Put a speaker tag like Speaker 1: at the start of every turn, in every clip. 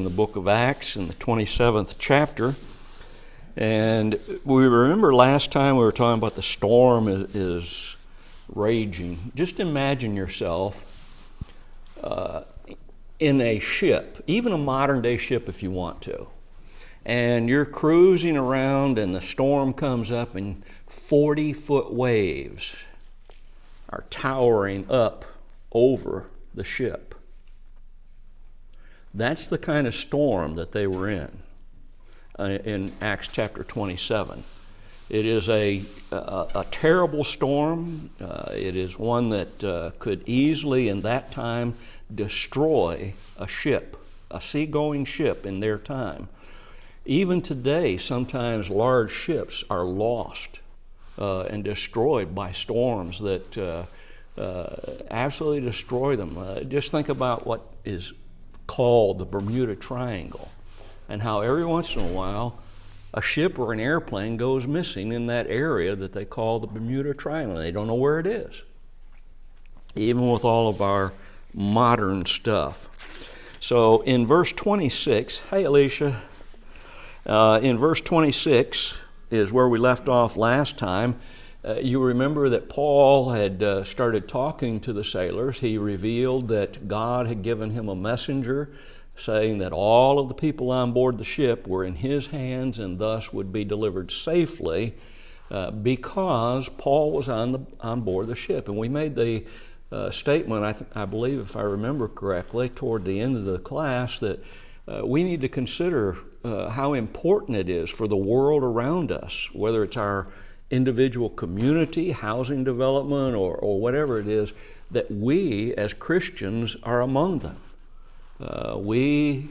Speaker 1: in the book of Acts in the 27th chapter. And we remember last time we were talking about the storm is raging. Just imagine yourself in a ship, even a modern day ship if you want to. And you're cruising around and the storm comes up and 40-foot waves are towering up over the ship. That's the kind of storm that they were in Acts chapter 27. It is a terrible storm. It is one that could easily, in that time, destroy a ship, a seagoing ship in their time. Even today, sometimes large ships are lost and destroyed by storms that absolutely destroy them. Just think about what is called the Bermuda Triangle and how every once in a while a ship or an airplane goes missing in that area that they call the Bermuda Triangle. They don't know where it is, even with all of our modern stuff. So in verse 26, hey Alicia, in verse 26 is where we left off last time. You remember that Paul had started talking to the sailors. He revealed that God had given him a messenger saying that all of the people on board the ship were in his hands and thus would be delivered safely because Paul was on board the ship. And we made the statement, I believe if I remember correctly, toward the end of the class that we need to consider how important it is for the world around us, whether it's our individual community, housing development, or whatever it is, that we as Christians are among them. We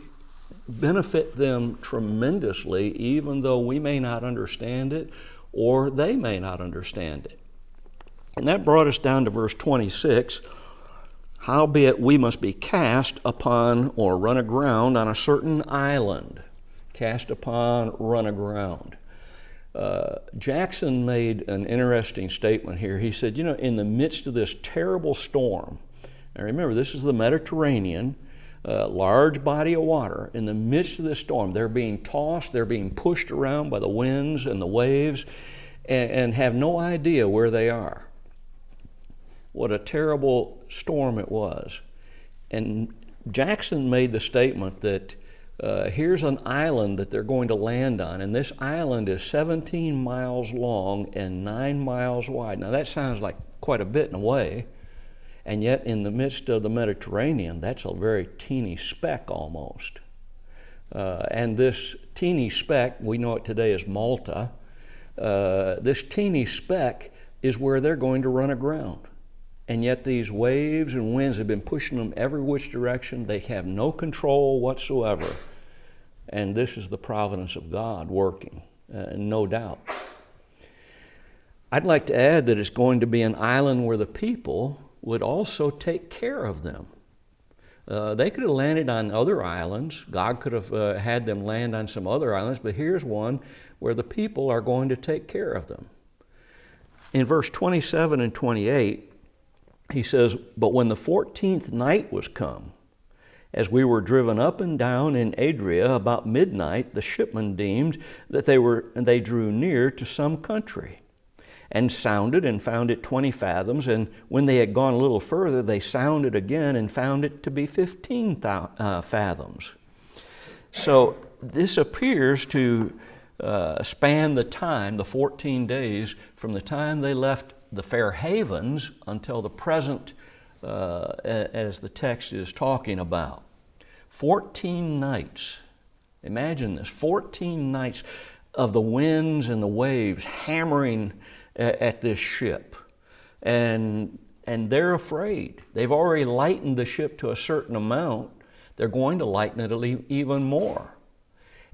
Speaker 1: benefit them tremendously, even though we may not understand it or they may not understand it. And that brought us down to verse 26. Howbeit we must be cast upon or run aground on a certain island. Cast upon, run aground. Jackson made an interesting statement here. He said, in the midst of this terrible storm, now remember, this is the Mediterranean, large body of water. In the midst of this storm, they're being tossed, they're being pushed around by the winds and the waves, and have no idea where they are. What a terrible storm it was. And Jackson made the statement that here's an island that they're going to land on, and this island is 17 miles long and 9 miles wide. Now that sounds like quite a bit in a way, and yet in the midst of the Mediterranean, that's a very teeny speck almost. And this teeny speck, we know it today as Malta, this teeny speck is where they're going to run aground. And yet these waves and winds have been pushing them every which direction. They have no control whatsoever. And this is the providence of God working, no doubt. I'd like to add that it's going to be an island where the people would also take care of them. They could have landed on other islands. God could have had them land on some other islands, but here's one where the people are going to take care of them. In verse 27 and 28, he says, "But when the 14th night was come, as we were driven up and down in Adria about midnight, the shipmen deemed that they drew near to some country, and sounded and found it 20 fathoms. And when they had gone a little further, they sounded again and found it to be 15 fathoms. So this appears to span the time, the 14 days, from the time they left the Fair Havens until the present, as the text is talking about. 14 nights. Imagine this, 14 nights of the winds and the waves hammering at this ship. And they're afraid. They've already lightened the ship to a certain amount. They're going to lighten it even more.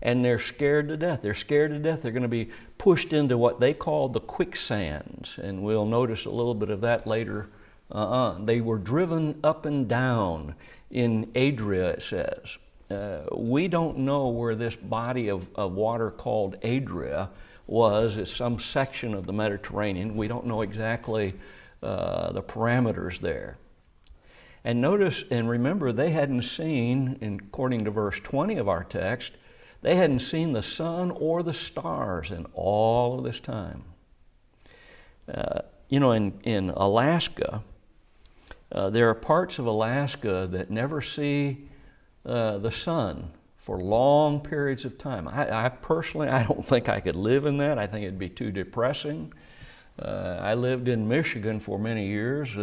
Speaker 1: And they're scared to death. They're scared to death. They're going to be pushed into what they call the quicksands. And we'll notice a little bit of that later. They were driven up and down in Adria, it says. We don't know where this body of water called Adria was. It's some section of the Mediterranean. We don't know exactly the parameters there. And notice and remember, they hadn't seen, according to verse 20 of our text, they hadn't seen the sun or the stars in all of this time. In Alaska, there are parts of Alaska that never see the sun for long periods of time. I personally, I don't think I could live in that. I think it'd be too depressing. I lived in Michigan for many years,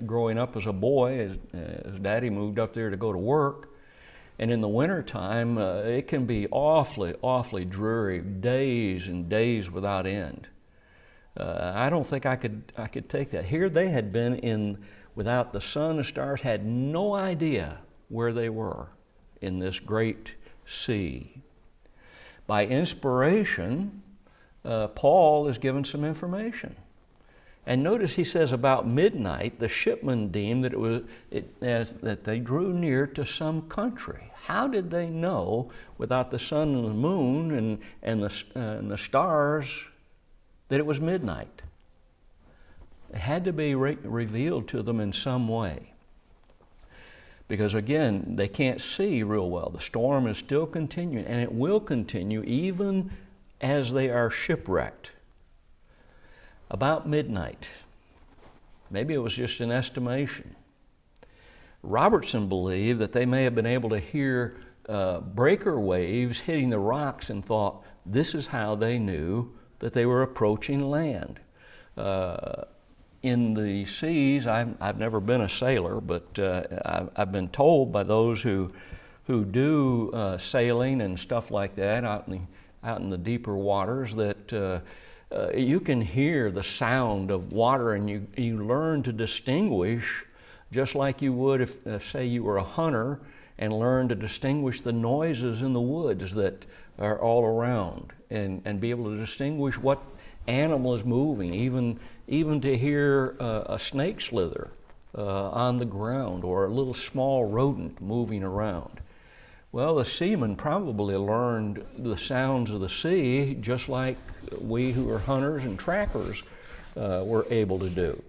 Speaker 1: growing up as a boy, as Daddy moved up there to go to work. And in the wintertime, it can be awfully, awfully dreary, days and days without end. I don't think I could take that. Here they had been without the sun and stars, had no idea where they were in this great sea. By inspiration, Paul is given some information. And notice he says about midnight, the shipmen deemed that that they drew near to some country. How did they know without the sun and the moon and the stars that it was midnight? It had to be revealed to them in some way. Because again, they can't see real well. The storm is still continuing, and it will continue even as they are shipwrecked. About midnight, maybe it was just an estimation, Robertson believed that they may have been able to hear breaker waves hitting the rocks and thought this is how they knew that they were approaching land. In the seas, I've never been a sailor, but I've been told by those who do sailing and stuff like that out in the deeper waters that you can hear the sound of water, and you learn to distinguish, just like you would if say you were a hunter and learn to distinguish the noises in the woods that are all around, and be able to distinguish what animal is moving, even to hear a snake slither on the ground, or a little small rodent moving around. Well, the seamen probably learned the sounds of the sea just like we who are hunters and trappers were able to do.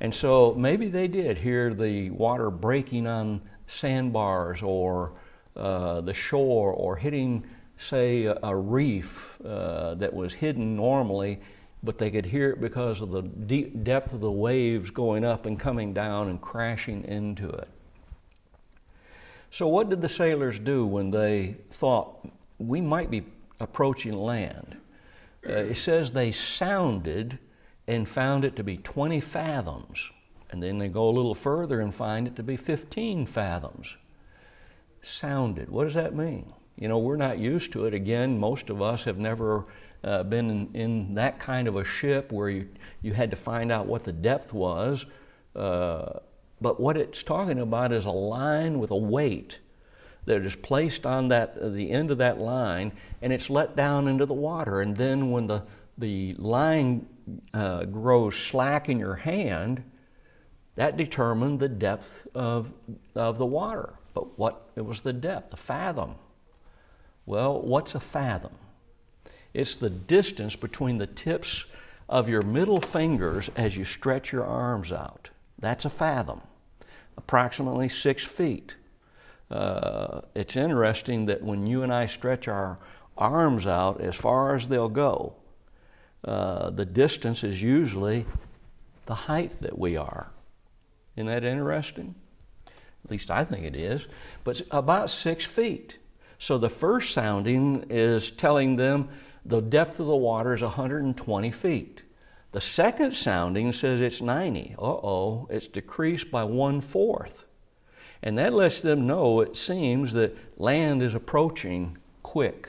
Speaker 1: And so maybe they did hear the water breaking on sandbars or the shore, or hitting, say, a reef that was hidden normally, but they could hear it because of the deep depth of the waves going up and coming down and crashing into it. So what did the sailors do when they thought we might be approaching land? It says they sounded and found it to be 20 fathoms. And then they go a little further and find it to be 15 fathoms. Sounded, what does that mean? You know, we're not used to it. Again, most of us have never been in that kind of a ship where you had to find out what the depth was. But what it's talking about is a line with a weight that is placed on the end of that line, and it's let down into the water. And then when the line grows slack in your hand, that determined the depth of the water. But what it was the depth, a fathom. Well, what's a fathom? It's the distance between the tips of your middle fingers as you stretch your arms out. That's a fathom, approximately 6 feet. It's interesting that when you and I stretch our arms out as far as they'll go, the distance is usually the height that we are. Isn't that interesting? At least I think it is. But it's about 6 feet. So the first sounding is telling them the depth of the water is 120 feet. The second sounding says it's 90. Uh-oh, it's decreased by 1/4. And that lets them know, it seems, that land is approaching quick.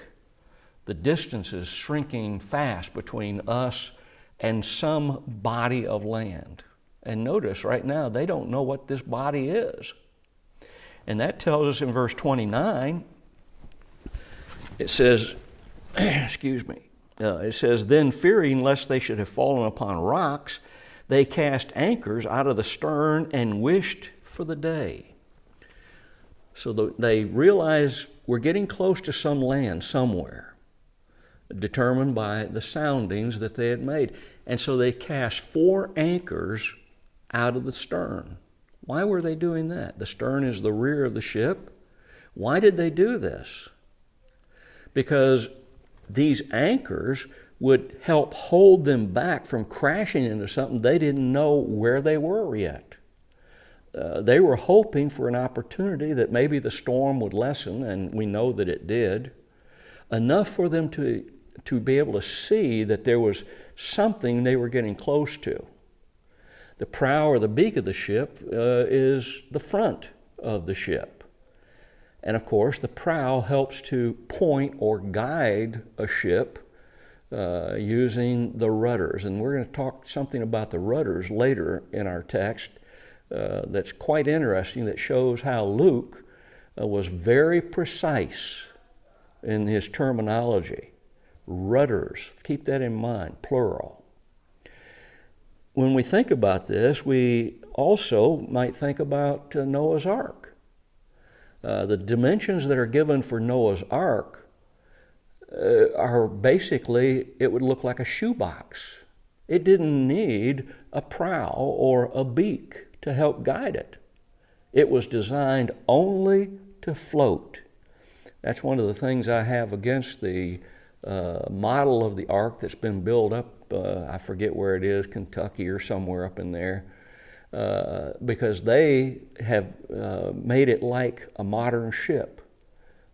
Speaker 1: The distance is shrinking fast between us and some body of land. And notice right now, they don't know what this body is. And that tells us in verse 29, it says, excuse me, it says, then fearing lest they should have fallen upon rocks, they cast anchors out of the stern and wished for the day. So they realize we're getting close to some land somewhere, determined by the soundings that they had made. And so they cast 4 anchors out of the stern, Why were they doing that? The stern is the rear of the ship. Why did they do this? Because these anchors would help hold them back from crashing into something they didn't know where they were yet. They were hoping for an opportunity that maybe the storm would lessen, and we know that it did, enough for them to be able to see that there was something they were getting close to. The prow or the beak of the ship is the front of the ship. And of course, the prow helps to point or guide a ship using the rudders. And we're going to talk something about the rudders later in our text that's quite interesting, that shows how Luke was very precise in his terminology. Rudders, keep that in mind, plural. When we think about this, we also might think about Noah's Ark. The dimensions that are given for Noah's Ark are basically, it would look like a shoebox. It didn't need a prow or a beak to help guide it. It was designed only to float. That's one of the things I have against the model of the ark that's been built up, I forget where it is, Kentucky or somewhere up in there, because they have made it like a modern ship.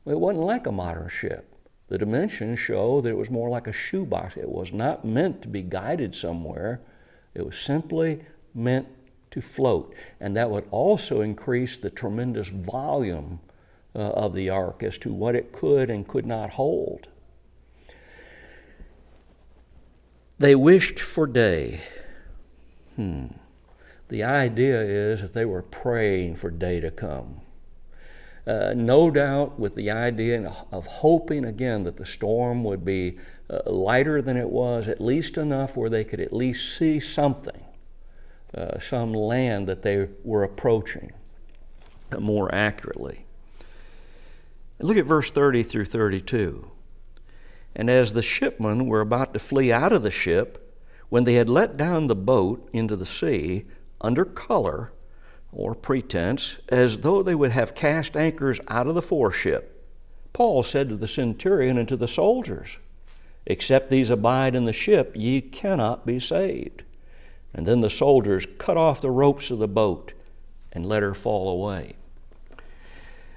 Speaker 1: Well, it wasn't like a modern ship. The dimensions show that it was more like a shoebox. It was not meant to be guided somewhere. It was simply meant to float. And that would also increase the tremendous volume of the ark as to what it could and could not hold. They wished for day. The idea is that they were praying for day to come. No doubt with the idea of hoping again that the storm would be lighter than it was, at least enough where they could at least see something, some land that they were approaching more accurately. Look at verse 30 through 32. And as the shipmen were about to flee out of the ship, when they had let down the boat into the sea, under color or pretense, as though they would have cast anchors out of the foreship, Paul said to the centurion and to the soldiers, "Except these abide in the ship, ye cannot be saved." And then the soldiers cut off the ropes of the boat and let her fall away.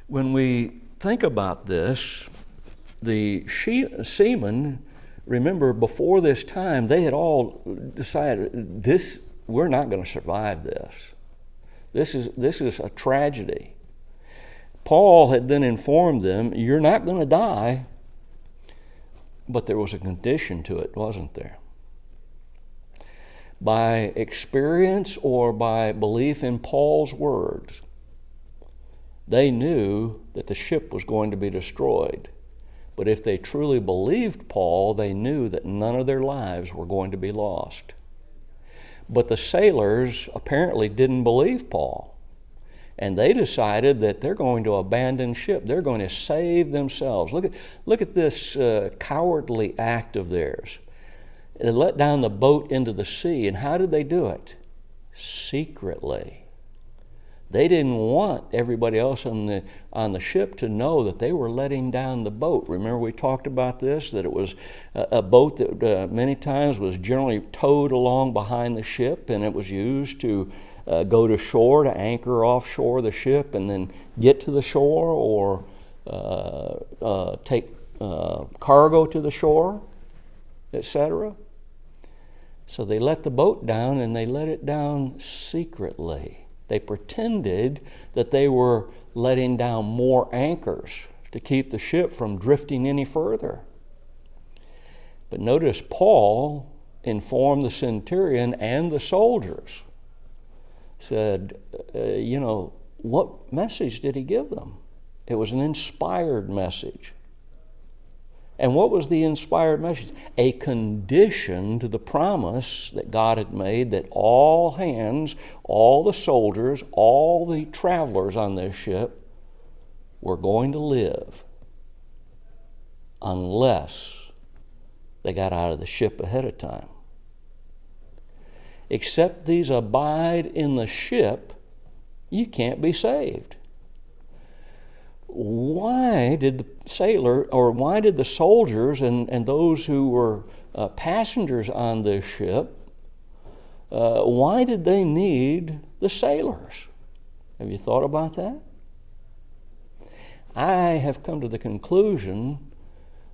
Speaker 1: When we think about this, the seamen, remember before this time, they had all decided, we're not going to survive this. This is a tragedy. Paul had then informed them, you're not going to die, but there was a condition to it, wasn't there? By experience or by belief in Paul's words, they knew that the ship was going to be destroyed. But if they truly believed Paul, they knew that none of their lives were going to be lost. But the sailors apparently didn't believe Paul. And they decided that they're going to abandon ship. They're going to save themselves. Look at this cowardly act of theirs. They let down the boat into the sea. And how did they do it? Secretly. They didn't want everybody else on the ship to know that they were letting down the boat. Remember we talked about this, that it was a boat that many times was generally towed along behind the ship, and it was used to go to shore, to anchor offshore the ship and then get to the shore, or take cargo to the shore, etc. So they let the boat down, and they let it down secretly. They pretended that they were letting down more anchors to keep the ship from drifting any further. But notice Paul informed the centurion and the soldiers, said, what message did he give them? It was an inspired message. And what was the inspired message? A condition to the promise that God had made that all hands, all the soldiers, all the travelers on this ship were going to live unless they got out of the ship ahead of time. Except these abide in the ship, you can't be saved. Why did the soldiers and those who were passengers on this ship, why did they need the sailors? Have you thought about that? I have come to the conclusion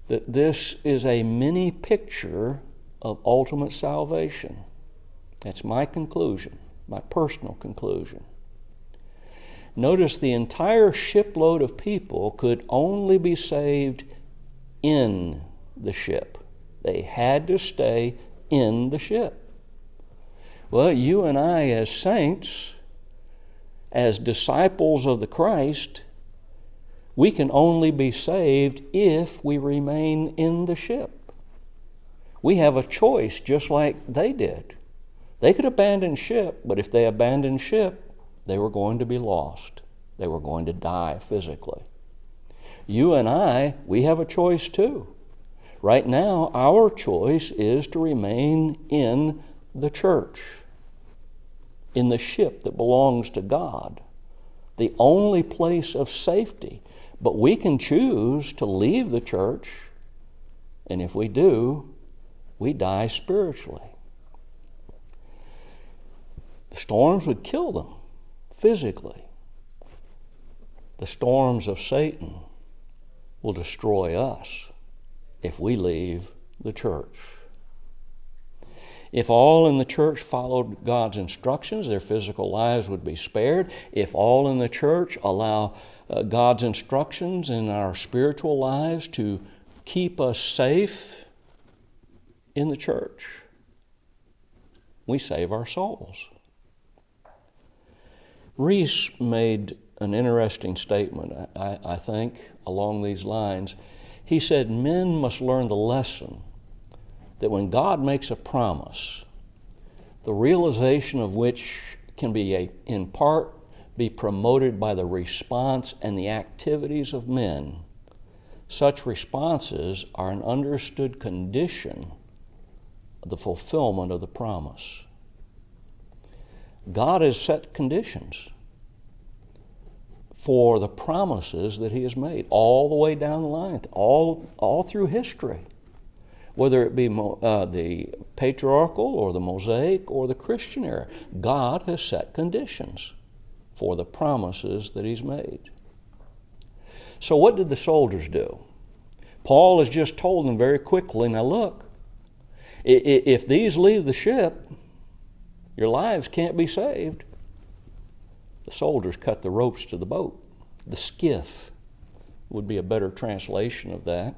Speaker 1: that this is a mini picture of ultimate salvation. That's my conclusion, my personal conclusion. Notice the entire shipload of people could only be saved in the ship. They had to stay in the ship. Well, you and I as saints, as disciples of the Christ, we can only be saved if we remain in the ship. We have a choice just like they did. They could abandon ship, but if they abandoned ship, they were going to be lost. They were going to die physically. You and I, we have a choice too. Right now, our choice is to remain in the church, in the ship that belongs to God, the only place of safety. But we can choose to leave the church, and if we do, we die spiritually. The storms would kill them physically. The storms of Satan will destroy us if we leave the church. If all in the church followed God's instructions, their physical lives would be spared. If all in the church allow God's instructions in our spiritual lives to keep us safe in the church, we save our souls. Reese made an interesting statement, I think, along these lines. He said, men must learn the lesson that when God makes a promise, the realization of which can be in part be promoted by the response and the activities of men, such responses are an understood condition of the fulfillment of the promise. God has set conditions for the promises that He has made all the way down the line, all through history, whether it be the patriarchal or the Mosaic or the Christian era. God has set conditions for the promises that He's made. So what did the soldiers do? Paul has just told them very quickly, now look, if these leave the ship, your lives can't be saved. The soldiers cut the ropes to the boat. The skiff would be a better translation of that.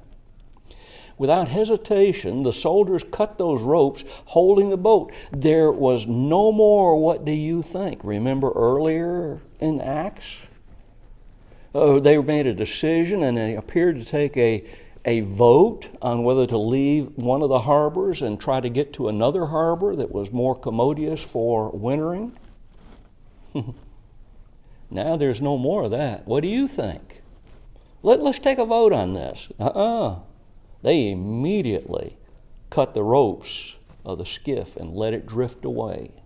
Speaker 1: Without hesitation, the soldiers cut those ropes holding the boat. There was no more, what do you think? Remember earlier in Acts? They made a decision and they appeared to take a vote on whether to leave one of the harbors and try to get to another harbor that was more commodious for wintering. Now there's no more of that. What do you think? Let's take a vote on this. They immediately cut the ropes of the skiff and let it drift away.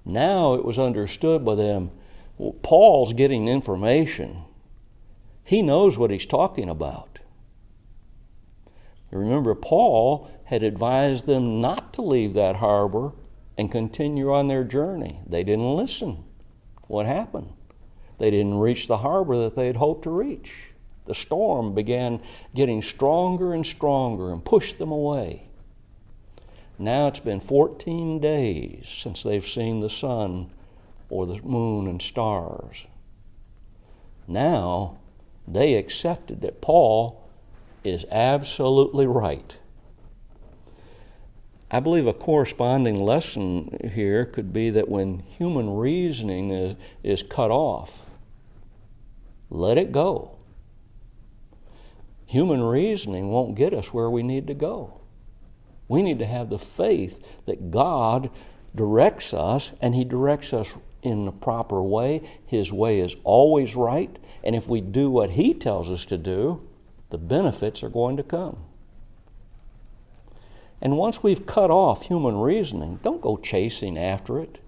Speaker 1: Now it was understood by them, well, Paul's getting information. He knows what he's talking about. Remember, Paul had advised them not to leave that harbor and continue on their journey. They didn't listen. What happened? They didn't reach the harbor that they had hoped to reach. The storm began getting stronger and stronger and pushed them away. Now it's been 14 days since they've seen the sun or the moon and stars. Now they accepted that Paul is absolutely right. I believe a corresponding lesson here could be that when human reasoning is cut off, let it go. Human reasoning won't get us where we need to go. We need to have the faith that God directs us, and He directs us in the proper way. His way is always right, and if we do what He tells us to do, the benefits are going to come. And once we've cut off human reasoning, don't go chasing after it.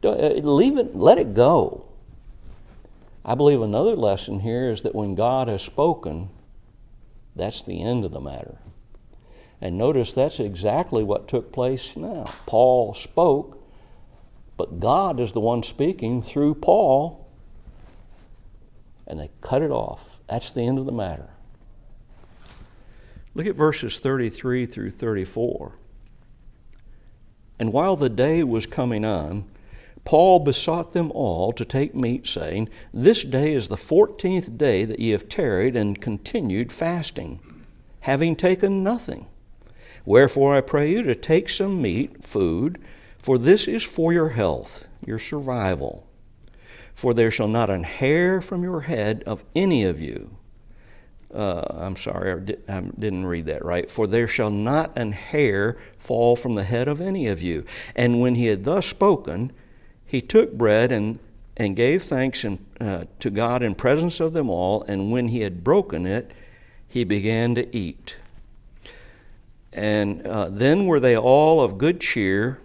Speaker 1: Leave it, let it go. I believe another lesson here is that when God has spoken, that's the end of the matter. And notice that's exactly what took place now. Paul spoke, but God is the one speaking through Paul, and they cut it off. That's the end of the matter. Look at verses 33 through 34. And while the day was coming on, Paul besought them all to take meat, saying, This day is the 14th day that ye have tarried and continued fasting, having taken nothing. Wherefore I pray you to take some meat, food, for this is for your health, your survival. For there shall not an hair from your head of any of you. I'm sorry, I didn't read that right. For there shall not an hair fall from the head of any of you. And when he had thus spoken, he took bread and gave thanks to God in presence of them all. And when he had broken it, he began to eat. And then were they all of good cheer,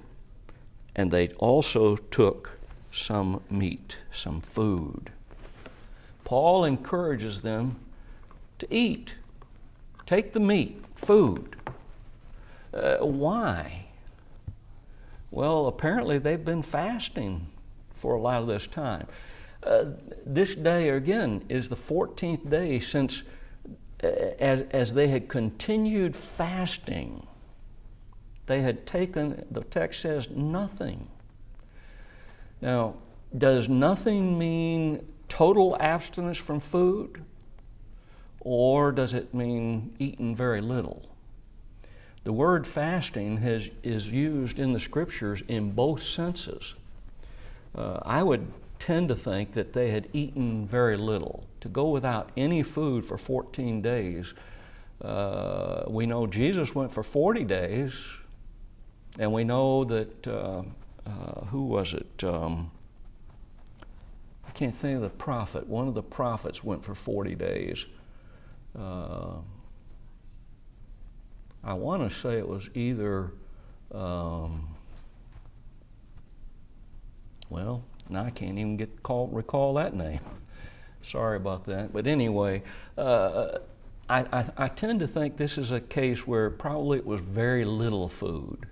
Speaker 1: and they also took some meat, some food. Paul encourages them to eat. Take the meat, food. Why? Well, apparently they've been fasting for a lot of this time. This day, again, is the 14th day since as they had continued fasting. They had taken, the text says, nothing. Now, does nothing mean total abstinence from food? Or does it mean eating very little? The word fasting is used in the Scriptures in both senses. I would tend to think that they had eaten very little. To go without any food for 14 days, we know Jesus went for 40 days, and we know that, who was it? I can't think of the prophet. One of the prophets went for 40 days. I want to say it was either, well, now I can't even recall that name. Sorry about that. But anyway, I tend to think this is a case where probably it was very little food.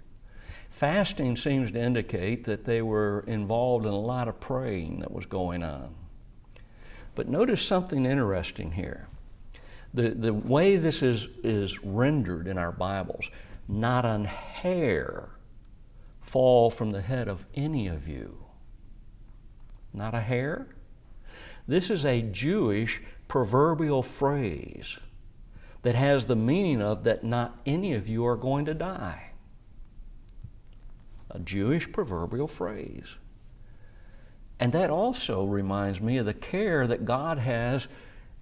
Speaker 1: Fasting seems to indicate that they were involved in a lot of praying that was going on. But notice something interesting here. The way this is rendered in our Bibles, not an hair fall from the head of any of you. Not a hair? This is a Jewish proverbial phrase that has the meaning of that not any of you are going to die. A Jewish proverbial phrase. And that also reminds me of the care that God has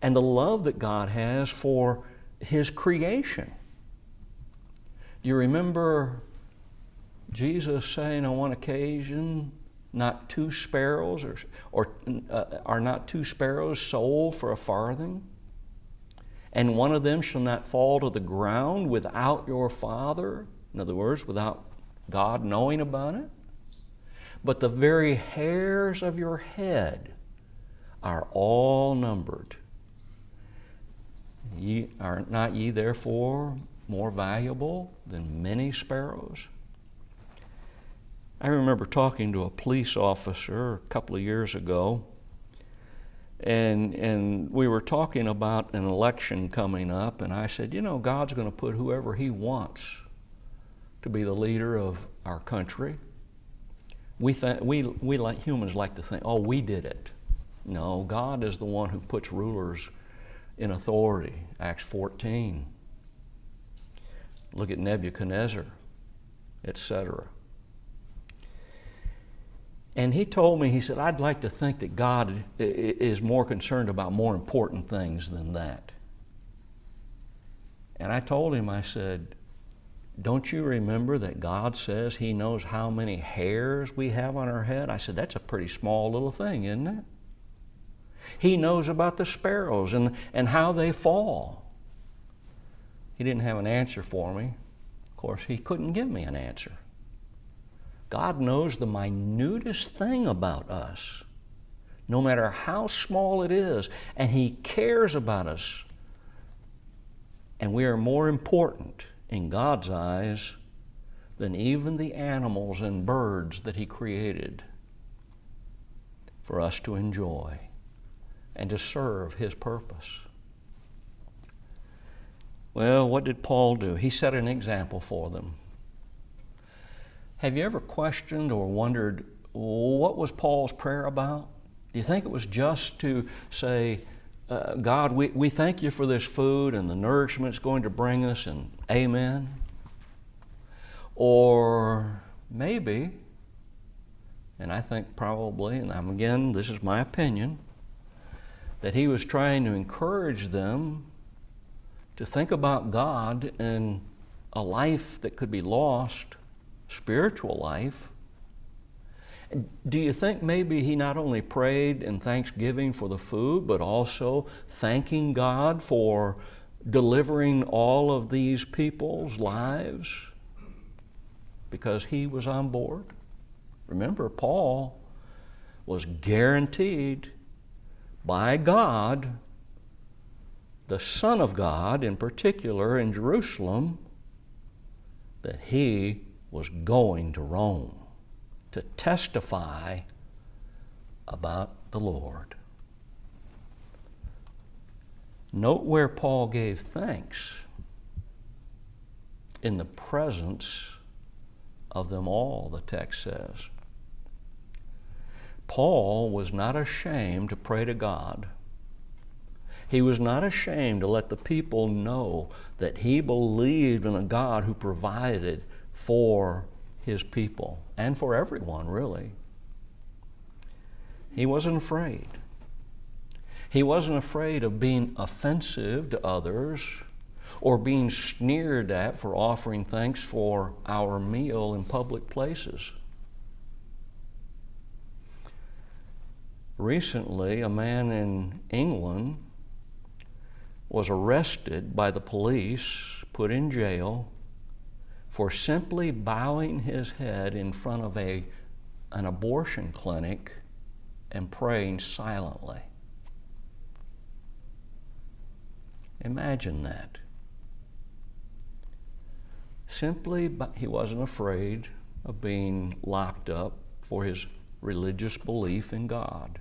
Speaker 1: and the love that God has for His creation. You remember Jesus saying on one occasion, not two sparrows are not two sparrows sold for a farthing? And one of them shall not fall to the ground without your Father. In other words, without God knowing about it. But the very hairs of your head are all numbered. Are not ye therefore more valuable than many sparrows? I remember talking to a police officer a couple of years ago, and we were talking about an election coming up, and I said, you know, God's going to put whoever He wants to be the leader of our country. We like humans like to think, oh, we did it. No, God is the one who puts rulers in authority. Acts 14. Look at Nebuchadnezzar, etc. And he told me, he said, I'd like to think that God is more concerned about more important things than that. And I told him, I said, don't you remember that God says He knows how many hairs we have on our head? I said, that's a pretty small little thing, isn't it? He knows about the sparrows and how they fall. He didn't have an answer for me. Of course, he couldn't give me an answer. God knows the minutest thing about us, no matter how small it is, and He cares about us. And we are more important in God's eyes than even the animals and birds that He created for us to enjoy and to serve His purpose. Well, what did Paul do? He set an example for them. Have you ever questioned or wondered, what was Paul's prayer about? Do you think it was just to say, God, we thank you for this food and the nourishment it's going to bring us, and amen? Or maybe, and I think probably, and again, this is my opinion, that he was trying to encourage them to think about God and a life that could be lost, spiritual life. Do you think maybe he not only prayed in thanksgiving for the food, but also thanking God for delivering all of these people's lives because he was on board? Remember, Paul was guaranteed by God, the Son of God in particular in Jerusalem, that he was going to Rome to testify about the Lord. Note where Paul gave thanks: in the presence of them all, the text says. Paul was not ashamed to pray to God. He was not ashamed to let the people know that he believed in a God who provided for his people and for everyone, really. He wasn't afraid. He wasn't afraid of being offensive to others or being sneered at for offering thanks for our meal in public places. Recently, a man in England was arrested by the police, put in jail, for simply bowing his head in front of an abortion clinic and praying silently. Imagine that. Simply, he wasn't afraid of being locked up for his religious belief in God.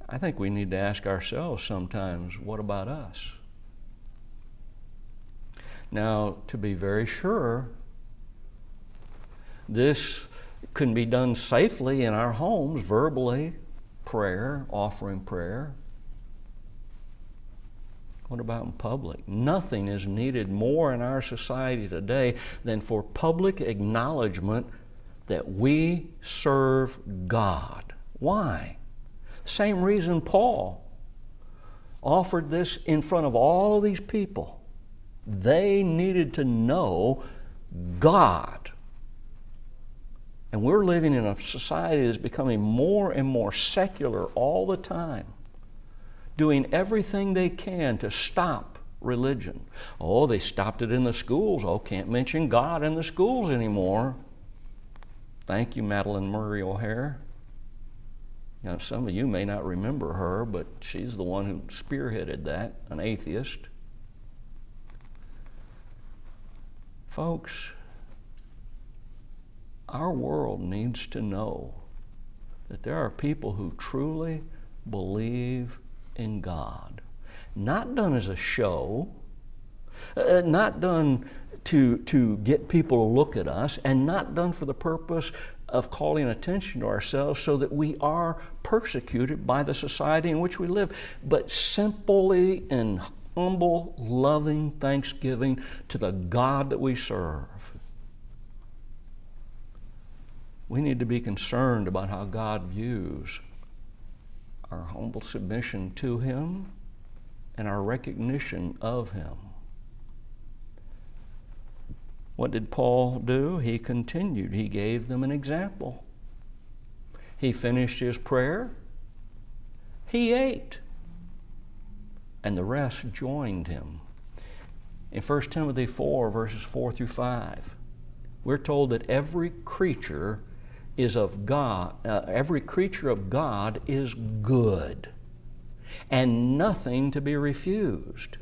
Speaker 1: I think we need to ask ourselves sometimes, what about us? Now, to be very sure, this can be done safely in our homes, verbally, prayer, offering prayer. What about in public? Nothing is needed more in our society today than for public acknowledgement that we serve God. Why? Same reason Paul offered this in front of all of these people. They needed to know God. And we're living in a society that's becoming more and more secular all the time, doing everything they can to stop religion. Oh, they stopped it in the schools. Oh, can't mention God in the schools anymore. Thank you, Madalyn Murray O'Hair. Now, some of you may not remember her, but she's the one who spearheaded that, an atheist. Folks, our world needs to know that there are people who truly believe in God. Not done as a show, not done to get people to look at us, and not done for the purpose of calling attention to ourselves so that we are persecuted by the society in which we live, but simply in humble, loving thanksgiving to the God that we serve. We need to be concerned about how God views our humble submission to Him and our recognition of Him. What did Paul do? He continued. He gave them an example. He finished his prayer. He ate. And the rest joined him. In 1 Timothy 4, verses 4 through 5, we're told that every creature is of God, every creature of God is good, and nothing to be refused.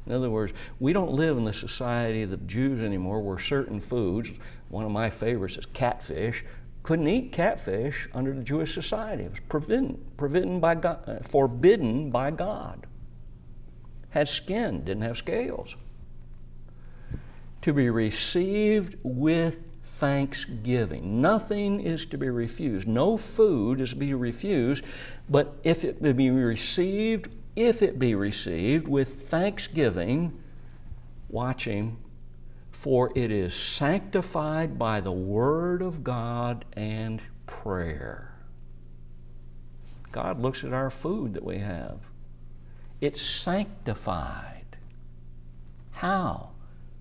Speaker 1: In other words, we don't live in the society of the Jews anymore where certain foods, one of my favorites is catfish, couldn't eat catfish under the Jewish society. It was forbidden by God. Had skin, didn't have scales. To be received with thanksgiving. Nothing is to be refused. No food is to be refused, but if it be received with thanksgiving, watching, for it is sanctified by the word of God and prayer. God looks at our food that we have. It's sanctified. How?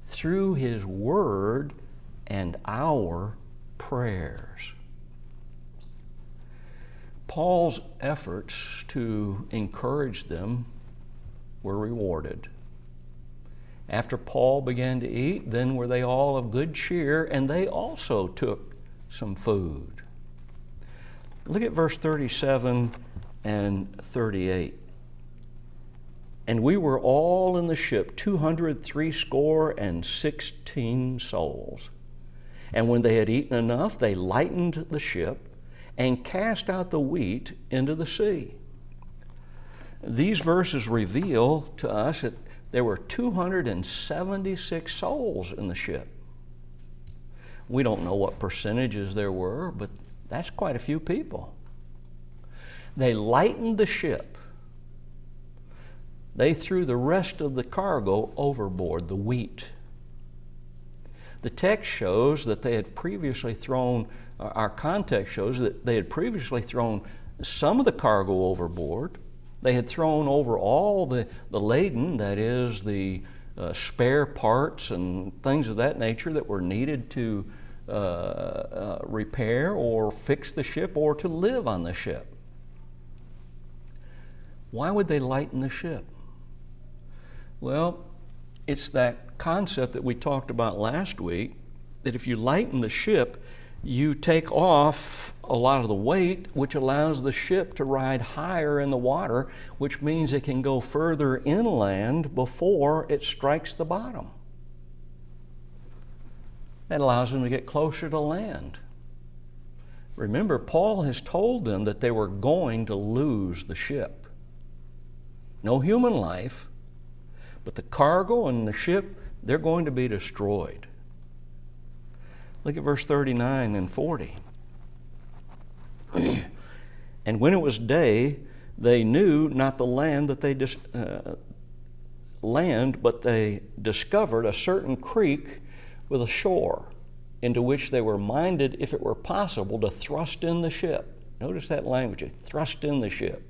Speaker 1: Through His word and our prayers. Paul's efforts to encourage them were rewarded. After Paul began to eat, then were they all of good cheer, and they also took some food. Look at verse 37 and 38. And we were all in the ship, 260 souls. And when they had eaten enough, they lightened the ship and cast out the wheat into the sea. These verses reveal to us that there were 276 souls in the ship. We don't know what percentages there were, but that's quite a few people. They lightened the ship. They threw the rest of the cargo overboard, the wheat. The text shows that they had previously thrown, our context shows that they had previously thrown some of the cargo overboard. They had thrown over all the laden, that is, the spare parts and things of that nature that were needed to repair or fix the ship or to live on the ship. Why would they lighten the ship? Well, it's that concept that we talked about last week, that if you lighten the ship, you take off a lot of the weight, which allows the ship to ride higher in the water, which means it can go further inland before it strikes the bottom. That allows them to get closer to land. Remember, Paul has told them that they were going to lose the ship. No human life, but the cargo and the ship, they're going to be destroyed. Look at verse 39 and 40. And when it was day, they knew not the land that they but they discovered a certain creek with a shore, into which they were minded, if it were possible, to thrust in the ship. Notice that language, thrust in the ship.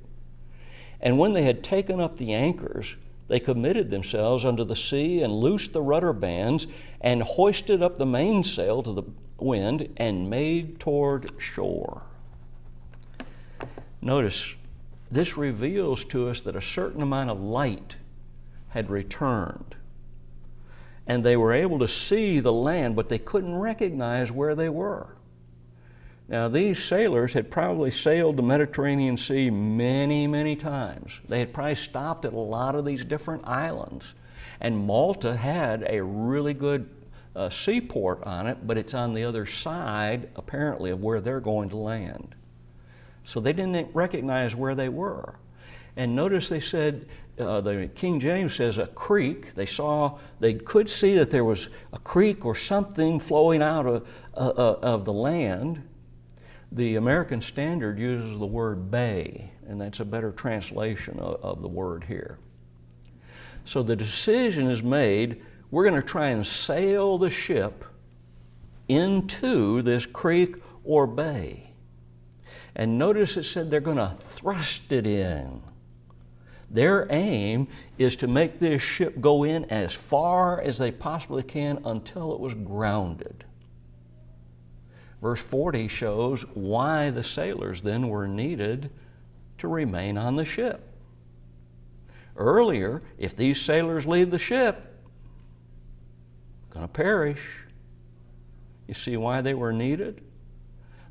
Speaker 1: And when they had taken up the anchors, they committed themselves unto the sea and loosed the rudder bands and hoisted up the mainsail to the wind and made toward shore. Notice, this reveals to us that a certain amount of light had returned. And they were able to see the land, but they couldn't recognize where they were. Now, these sailors had probably sailed the Mediterranean Sea many, many times. They had probably stopped at a lot of these different islands. And Malta had a really good seaport on it, but it's on the other side, apparently, of where they're going to land. So they didn't recognize where they were. And notice they said, the King James says a creek. They could see that there was a creek or something flowing out of the land. The American Standard uses the word bay, and that's a better translation of the word here. So the decision is made, we're going to try and sail the ship into this creek or bay. And notice it said they're going to thrust it in. Their aim is to make this ship go in as far as they possibly can until it was grounded. Verse 40 shows why the sailors then were needed to remain on the ship. Earlier, if these sailors leave the ship, going to perish. You see why they were needed?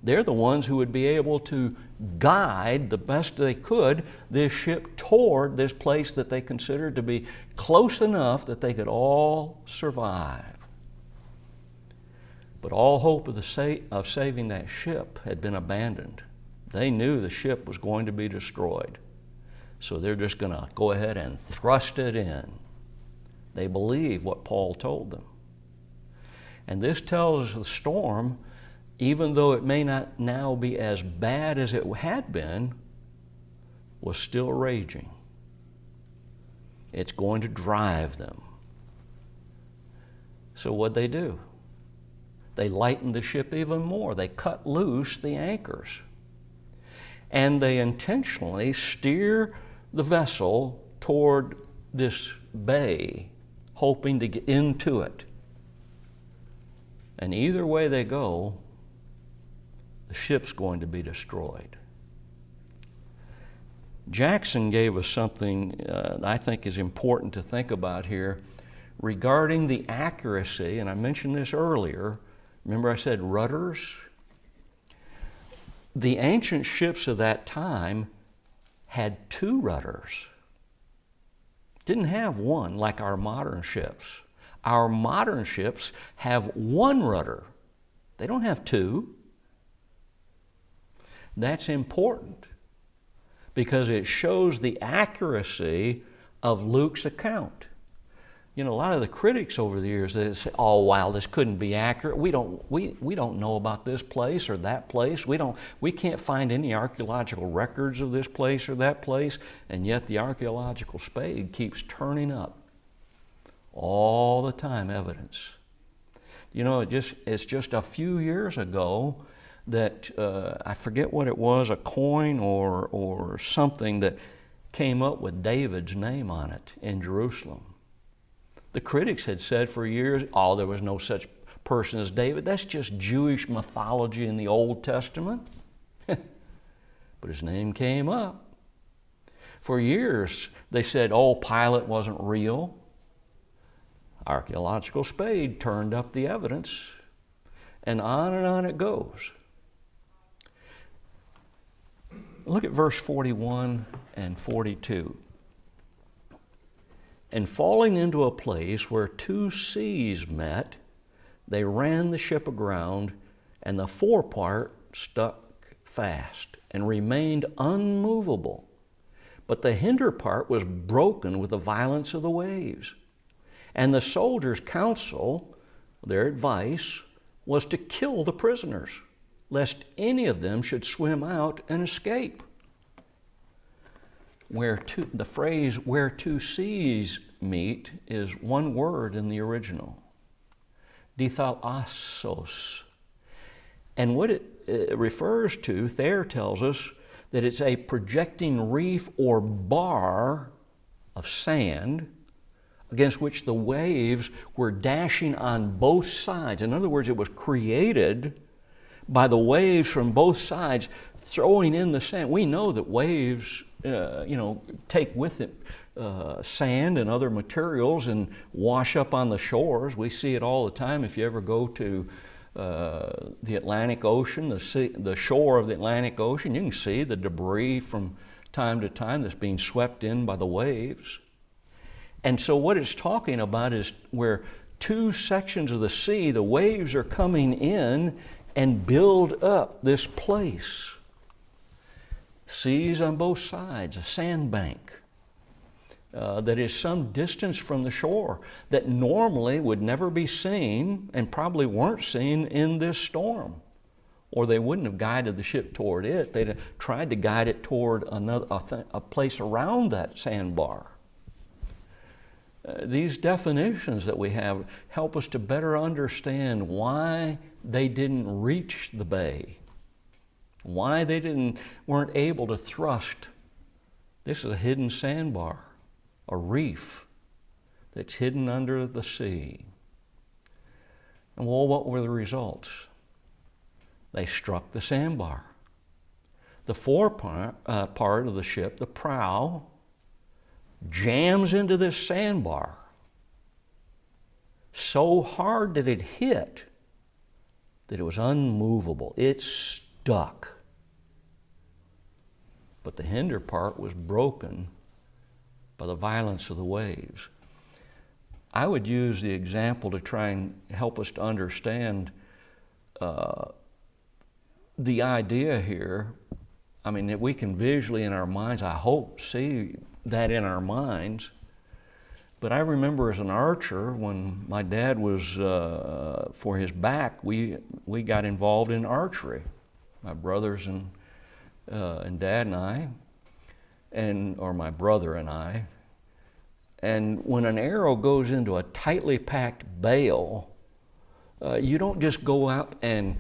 Speaker 1: They're the ones who would be able to guide the best they could this ship toward this place that they considered to be close enough that they could all survive. But all hope of saving that ship had been abandoned. They knew the ship was going to be destroyed. So they're just going to go ahead and thrust it in. They believe what Paul told them. And this tells us the storm, even though it may not now be as bad as it had been, was still raging. It's going to drive them. So what'd they do? They lightened the ship even more. They cut loose the anchors. And they intentionally steer the vessel toward this bay, hoping to get into it. And either way they go, the ship's going to be destroyed. Jackson gave us something I think is important to think about here regarding the accuracy, and I mentioned this earlier. Remember I said rudders? The ancient ships of that time had 2 rudders. Didn't have one like our modern ships. Our modern ships have 1 rudder. They don't have 2. That's important because it shows the accuracy of Luke's account. You know, a lot of the critics over the years, they say, oh, wow, this couldn't be accurate. We don't know about this place or that place. We can't find any archaeological records of this place or that place, and yet the archaeological spade keeps turning up. All the time, evidence. You know, it's just a few years ago that, I forget what it was, a coin or something that came up with David's name on it in Jerusalem. The critics had said for years, oh, there was no such person as David. That's just Jewish mythology in the Old Testament. But his name came up. For years, they said, oh, Pilate wasn't real. Archaeological spade turned up the evidence, and on it goes. Look at verse 41 and 42. And falling into a place where 2 seas met, they ran the ship aground, and the forepart stuck fast and remained unmovable. But the hinder part was broken with the violence of the waves. And the soldiers' counsel, their advice, was to kill the prisoners, lest any of them should swim out and escape. The phrase where 2 seas meet is one word in the original, dithalassos. And what it refers to, Thayer tells us that it's a projecting reef or bar of sand against which the waves were dashing on both sides. In other words, it was created by the waves from both sides throwing in the sand. We know that waves take with it sand and other materials and wash up on the shores. We see it all the time. If you ever go to the Atlantic Ocean, the shore of the Atlantic Ocean, you can see the debris from time to time that's being swept in by the waves. And so what it's talking about is where 2 sections of the sea, the waves are coming in and build up this place. Seas on both sides, a sandbank that is some distance from the shore that normally would never be seen and probably weren't seen in this storm. Or they wouldn't have guided the ship toward it. They'd have tried to guide it toward a place around that sandbar. These definitions that we have help us to better understand why they didn't reach the bay, why they weren't able to thrust. This is a hidden sandbar, a reef that's hidden under the sea. And well, what were the results? They struck the sandbar. The forepart part of the ship, the prow, jams into this sandbar so hard that it hit that it was unmovable. It stuck. But the hinder part was broken by the violence of the waves. I would use the example to try and help us to understand the idea here. I mean, that we can visually in our minds, I hope, see that in our minds. But I remember as an archer, when my dad was, for his back, we got involved in archery. My brothers and Dad and I, or my brother and I. And when an arrow goes into a tightly packed bale, you don't just go out and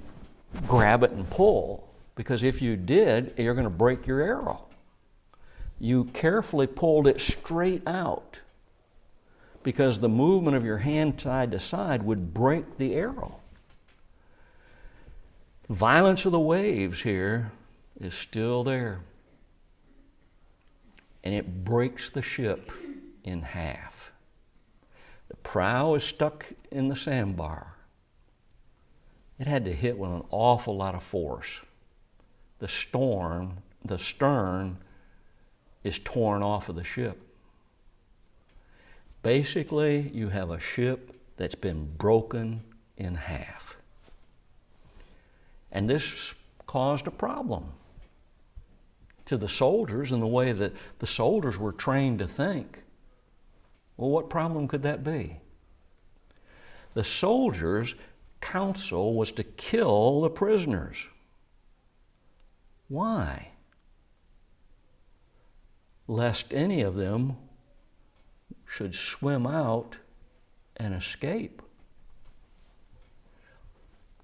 Speaker 1: grab it and pull, because if you did, you're going to break your arrow. You carefully pulled it straight out, because the movement of your hand side to side would break the arrow. Violence of the waves here is still there, and it breaks the ship in half. The prow is stuck in the sandbar. It had to hit with an awful lot of force. The stern is torn off of the ship. Basically, you have a ship that's been broken in half. And this caused a problem to the soldiers in the way that the soldiers were trained to think. Well, what problem could that be? The soldiers' counsel was to kill the prisoners. Why? Lest any of them should swim out and escape.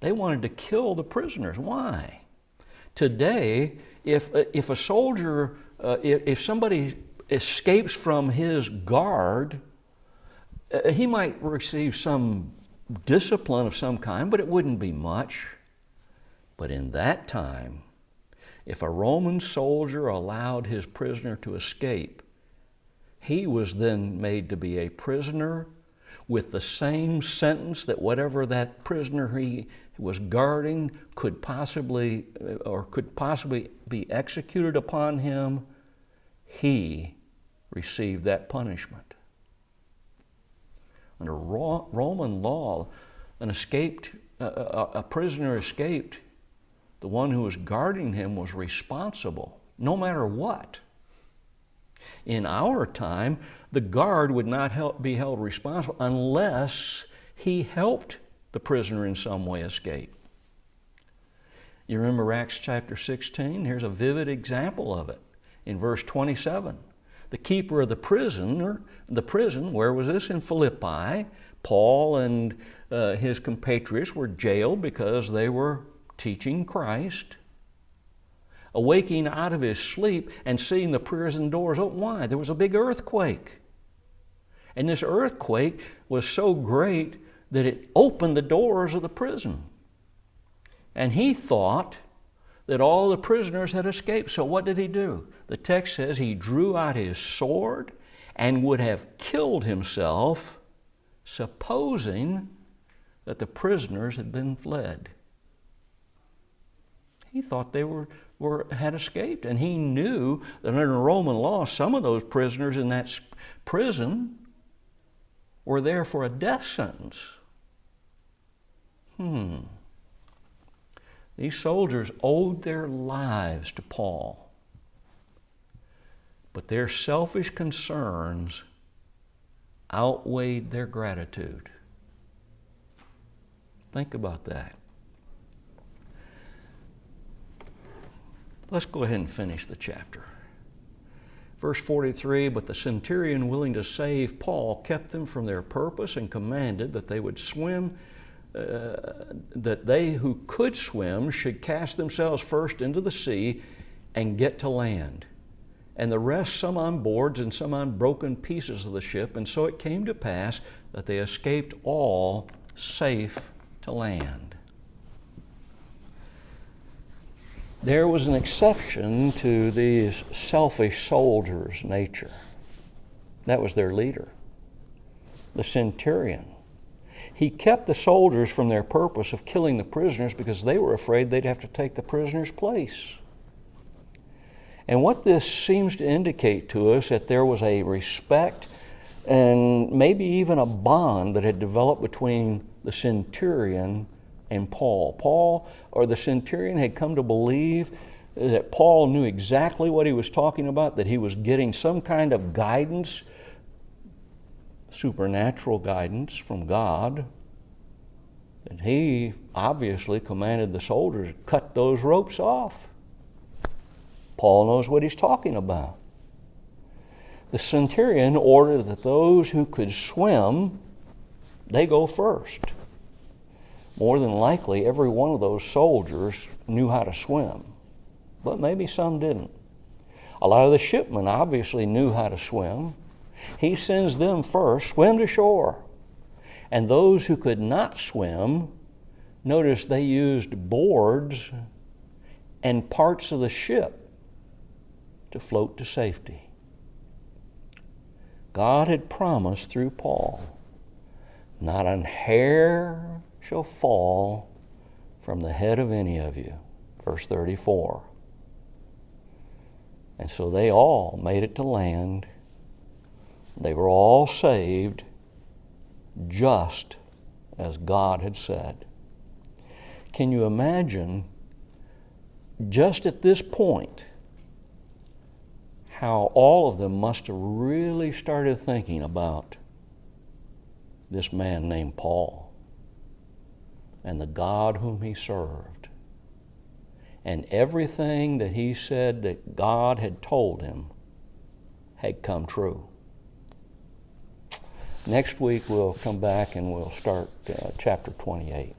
Speaker 1: They wanted to kill the prisoners. Why? Today, if a soldier, if somebody escapes from his guard, he might receive some discipline of some kind, but it wouldn't be much. But in that time, if a Roman soldier allowed his prisoner to escape, he was then made to be a prisoner with the same sentence that whatever that prisoner he was guarding could possibly be executed upon him. He received that punishment. Under Roman law, a prisoner escaped. The one who was guarding him was responsible, no matter what. In our time, the guard would not be held responsible unless he helped the prisoner in some way escape. You remember Acts chapter 16? Here's a vivid example of it. In verse 27, the keeper of the prison, where was this? In Philippi. Paul and his compatriots were jailed because they were teaching Christ. Awaking out of his sleep and seeing the prison doors open. Why? There was a big earthquake. And this earthquake was so great that it opened the doors of the prison. And he thought that all the prisoners had escaped. So what did he do? The text says he drew out his sword and would have killed himself, supposing that the prisoners had been fled. He thought they had escaped, and he knew that under Roman law, some of those prisoners in that prison were there for a death sentence. These soldiers owed their lives to Paul, but their selfish concerns outweighed their gratitude. Think about that. Let's go ahead and finish the chapter. Verse 43, but the centurion, willing to save Paul, kept them from their purpose and commanded that they would swim, that they who could swim should cast themselves first into the sea and get to land, and the rest some on boards and some on broken pieces of the ship. And so it came to pass that they escaped all safe to land. There was an exception to these selfish soldiers' nature. That was their leader, the centurion. He kept the soldiers from their purpose of killing the prisoners because they were afraid they'd have to take the prisoner's place. And what this seems to indicate to us that there was a respect and maybe even a bond that had developed between the centurion and Paul. Paul, or the centurion, had come to believe that Paul knew exactly what he was talking about, that he was getting some kind of guidance, supernatural guidance from God. And he obviously commanded the soldiers to cut those ropes off. Paul knows what he's talking about. The centurion ordered that those who could swim, they go first. More than likely, every one of those soldiers knew how to swim, but maybe some didn't. A lot of the shipmen obviously knew how to swim. He sends them first, swim to shore. And those who could not swim, notice they used boards and parts of the ship to float to safety. God had promised through Paul, not an hair shall fall from the head of any of you. Verse 34. And so they all made it to land. They were all saved, just as God had said. Can you imagine, just at this point, how all of them must have really started thinking about this man named Paul and the God whom he served, and everything that he said that God had told him had come true. Next week we'll come back and we'll start chapter 28.